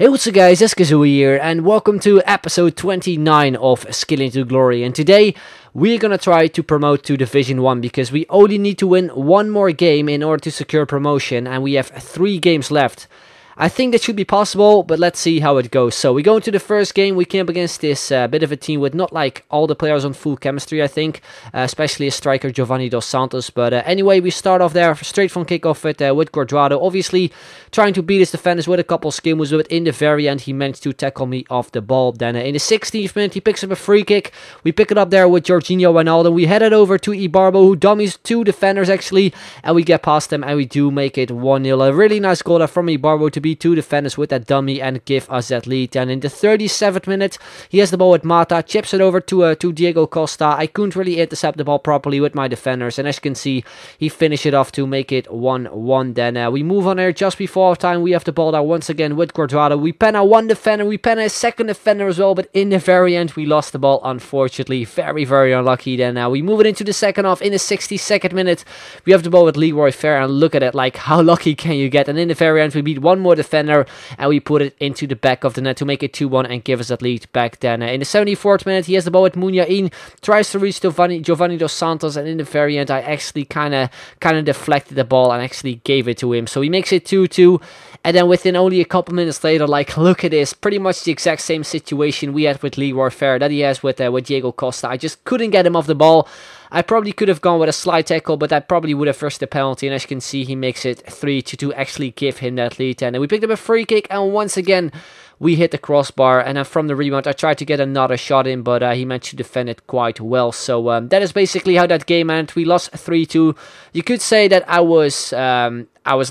Hey, what's up guys, it's Kazoo here, and welcome to episode 29 of Skilling to Glory. And today, we're gonna try to promote to Division 1, because we only need to win one more game in order to secure promotion, and we have 3 games left. I think that should be possible, but let's see how it goes. So we go into the first game. We came up against this bit of a team with not like all the players on full chemistry, I think, especially a striker, Giovanni Dos Santos. But anyway, we start off there straight from kickoff with Guardrado, obviously trying to beat his defenders with a couple skill moves, but in the very end he managed to tackle me off the ball. Then in the 16th minute he picks up a free kick. We pick it up there with Jorginho Wijnaldum. We head it over to Ibarbo, who dummies 2 defenders actually, and we get past them and we do make it 1-0. A really nice goal there from Ibarbo to beat 2 defenders with that dummy and give us that lead. And in the 37th minute he has the ball with Mata, chips it over to Diego Costa. I couldn't really intercept the ball properly with my defenders, and as you can see he finished it off to make it 1-1. Then we move on here just before time. We have the ball there once again with Guardrado. We pen out 1 defender, we pen a second defender as well, but in the very end we lost the ball, unfortunately. Very unlucky. Then we move it into the second half. In the 62nd minute we have the ball with Leroy Fer, and look at it, like how lucky can you get? And in the very end we beat 1 more defender and we put it into the back of the net to make it 2-1 and give us that lead back. Then in the 74th minute he has the ball with Muniain, tries to reach Giovanni Dos Santos, and in the very end I actually kind of deflected the ball and actually gave it to him, so he makes it 2-2. And then within only a couple minutes later, like, look at this, pretty much the exact same situation we had with Leroy Fer that he has with Diego Costa. I just couldn't get him off the ball. I probably could have gone with a slide tackle, but that probably would have rushed the penalty. And as you can see, he makes it 3-2 to actually give him that lead. And then we picked up a free kick, and once again we hit the crossbar, and then from the rebound I tried to get another shot in, but he managed to defend it quite well. So that is basically how that game ended. We lost 3-2. You could say that I was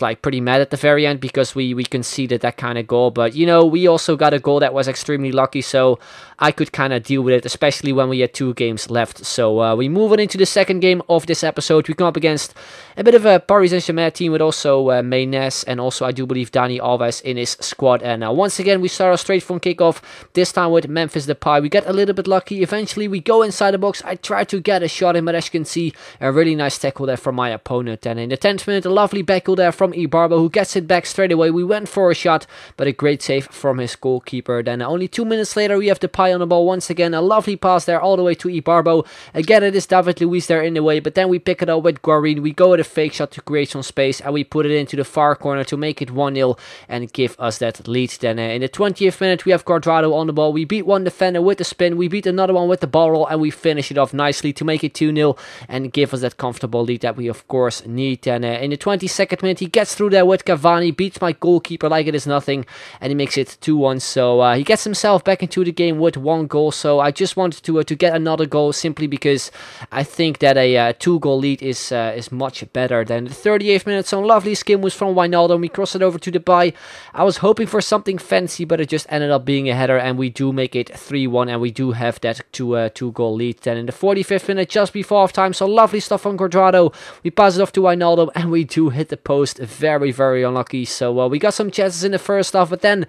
like pretty mad at the very end because we conceded that kind of goal, but you know, we also got a goal that was extremely lucky, so I could kind of deal with it, especially when we had 2 games left. So we move on into the second game of this episode. We come up against a bit of a Paris Saint-Germain team with also Maynes, and also I do believe Dani Alves in his squad. And once again we start straight from kickoff, this time with Memphis Depay. We get a little bit lucky. Eventually we go inside the box. I try to get a shot in, but as you can see, a really nice tackle there from my opponent. And in the 10th minute, a lovely back goal there from Ibarbo, who gets it back straight away. We went for a shot, but a great save from his goalkeeper. Then only 2 minutes later we have Depay on the ball once again. A lovely pass there all the way to Ibarbo. Again it is David Luiz there in the way, but then we pick it up with Guarin. We go with a fake shot to create some space, and we put it into the far corner to make it 1-0 and give us that lead. Then in the 20th minute we have Guardrado on the ball. We beat 1 defender with the spin, we beat another one with the ball roll, and we finish it off nicely to make it 2-0 and give us that comfortable lead that we of course need. And in the 22nd minute he gets through there with Cavani, beats my goalkeeper like it is nothing, and he makes it 2-1. So he gets himself back into the game with 1 goal. So I just wanted to get another goal, simply because I think that a 2-goal lead is much better. Then the 38th minute, some lovely skin was from Wijnaldum. We cross it over to Depay. I was hoping for something fancy, but it just ended up being a header, and we do make it 3-1, and we do have that 2-goal lead. Then in the 45th minute, just before half time, so lovely stuff on Guardrado. We pass it off to Wijnaldum, and we do hit the post. Very unlucky. So we got some chances in the first half, but then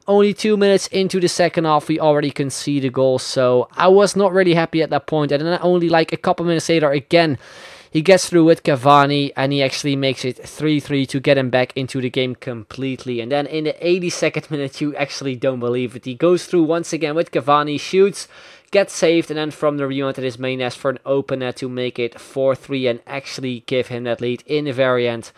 only 2 minutes into the second half we already conceded a goal. So I was not really happy at that point. And then only like a couple minutes later again he gets through with Cavani, and he actually makes it 3-3 to get him back into the game completely. And then in the 82nd minute, you actually don't believe it, he goes through once again with Cavani, shoots, gets saved, and then from the rebound it is Maynes for an open net to make it 4-3 and actually give him that lead in the very end.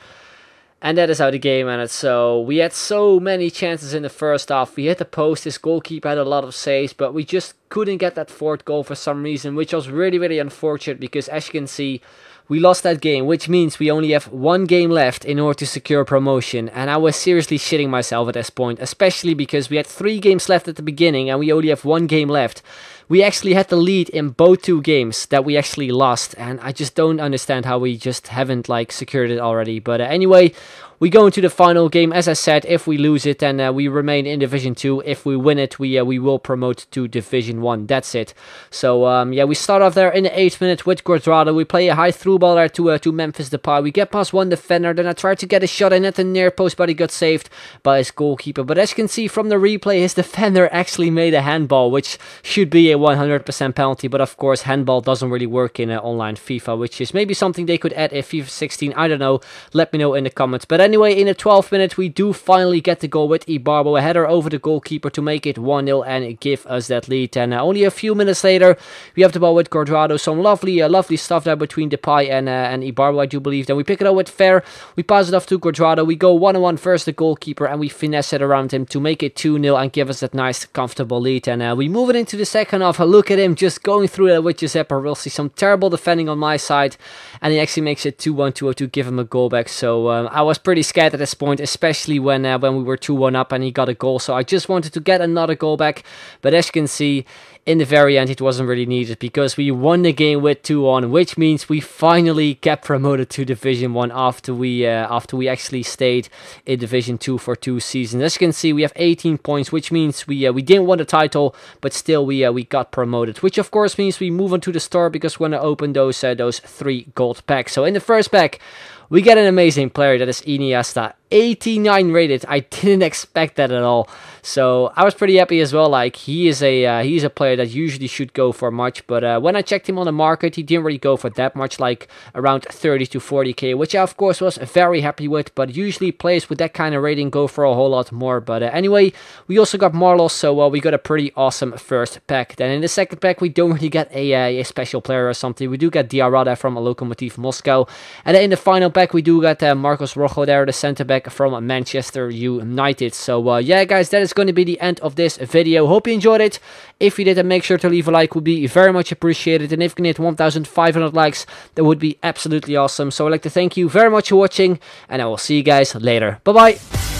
And that is how the game ended. So we had so many chances in the first half. We hit the post, his goalkeeper had a lot of saves, but we just couldn't get that 4th goal for some reason, which was really unfortunate, because as you can see, we lost that game, which means we only have 1 game left in order to secure promotion. And I was seriously shitting myself at this point, especially because we had 3 games left at the beginning and we only have 1 game left. We actually had the lead in both 2 games that we actually lost, and I just don't understand how we just haven't like secured it already. But anyway, we go into the final game. As I said, if we lose it, then we remain in Division 2. If we win it, we will promote to Division 1. That's it. So yeah, we start off there in the 8th minute with Guardrado. We play a high through ball there to Memphis Depay. We get past 1 defender, then I tried to get a shot in at the near post, but he got saved by his goalkeeper. But as you can see from the replay, his defender actually made a handball, which should be a 100% penalty, but of course handball doesn't really work in online FIFA, which is maybe something they could add in FIFA 16. I don't know, let me know in the comments. But anyway, in the 12th minute we do finally get the goal with Ibarbo, a header over the goalkeeper to make it 1-0 and give us that lead. And only a few minutes later we have the ball with Cuadrado. Some lovely stuff there between Depay and Ibarbo, I do believe. Then we pick it up with Fer, we pass it off to Cuadrado, we go 1-on-1 versus the goalkeeper and we finesse it around him to make it 2-0 and give us that nice comfortable lead. And we move it into the second half. Look at him just going through that with Giuseppe Rossi. Some terrible defending on my side, and he actually makes it 2-1 to give him a goal back. So I was pretty scared at this point, especially when we were 2-1 up and he got a goal. So I just wanted to get another goal back, but as you can see, in the very end, it wasn't really needed because we won the game with 2-1, which means we finally get promoted to Division 1 after we actually stayed in Division 2 for 2 seasons. As you can see, we have 18 points, which means we didn't win the title, but still we got promoted, which of course means we move on to the store because we're going to open those 3 gold packs. So in the first pack, we get an amazing player, that is Iniesta, 89 rated. I didn't expect that at all, so I was pretty happy as well. Like, he's a player that usually should go for much, but when I checked him on the market, he didn't really go for that much, like around 30 to 40k, which I of course was very happy with. But usually players with that kind of rating go for a whole lot more. But anyway, we also got Marlos, so we got a pretty awesome first pack. Then in the second pack, we don't really get a special player or something. We do get Diarra from Lokomotiv Moscow, and then in the final pack we do get Marcos Rojo there, the centre back from Manchester United. So yeah guys, that is going to be the end of this video. Hope you enjoyed it. If you did, then make sure to leave a like, would be very much appreciated. And if you can hit 1,500 likes, that would be absolutely awesome. So I'd like to thank you very much for watching, and I will see you guys later. Bye bye.